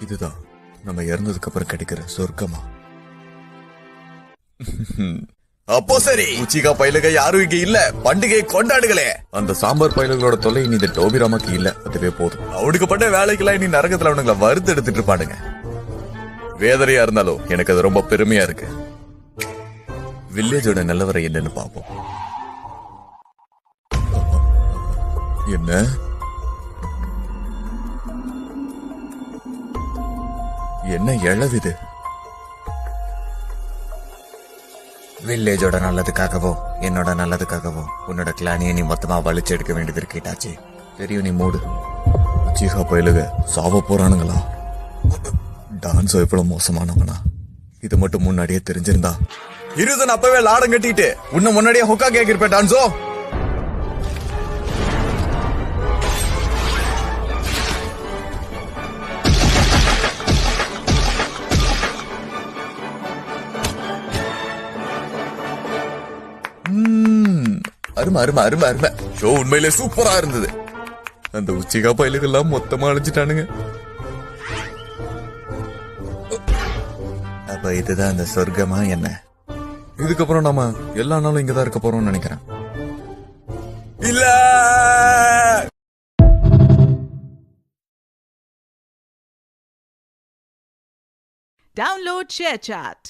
இதுதான் நம்ம இறந்ததுக்கு அப்புறம் கிடைக்கிற சொர்க்கமா? அப்போ சரி, உச்சிகா பயிலுக யாரும் இங்க இல்ல, பண்டிகை கொண்டாடுகளே. அந்த சாம்பார் பயிலுகளோட தொல்லை இனி இந்த டோபிராமாக்கு இல்ல, அதுவே போதும். அவனுக்கு பட்ட வேலைக்கெல்லாம் இனி நரகத்துல அவனுங்களை வறுத்து எடுத்துட்டு இருப்பானுங்க. வேதனையா இருந்தாலும் எனக்கு அது ரொம்ப பெருமையா இருக்கு. வில்லேஜோட நிலவரை என்னன்னு பாப்போம். என்ன என்ன இழவிது? வில்லேஜோட நல்லதுக்காகவோ என்னோட நல்லதுக்காகவோ உன்னோட கிளானியை நீ மொத்தமா வலிச்சு எடுக்க வேண்டியது இருக்கீட்டாச்சு. தெரியும், நீ மூடு. உச்சிகா பயிலுக சாவ போறானுங்களா? டான்ஸோ எவ்வளவு மோசமானவனா? இது மட்டும் முன்னாடியே தெரிஞ்சிருந்தா இருதன் அப்பவே லாடம் கட்டிட்டு உன்ன முன்னாடியே ஹொக்கா கேக்கிருப்பேன். டான்ஸோ அருமை அருமை அருமை அருமை. ஷோ உண்மையிலே சூப்பரா இருந்தது. அந்த உச்சிகா பயிலுகள்லாம் மொத்தமா அழிஞ்சிட்டானுங்க. அப்ப இதுதான் அந்த சொர்க்கமா என்ன? இதுக்கப்புறம் நாம எல்லா நாளும் இங்கதான் இருக்க போறோம்னு நினைக்கிறேன். இல்ல, Download ShareChat.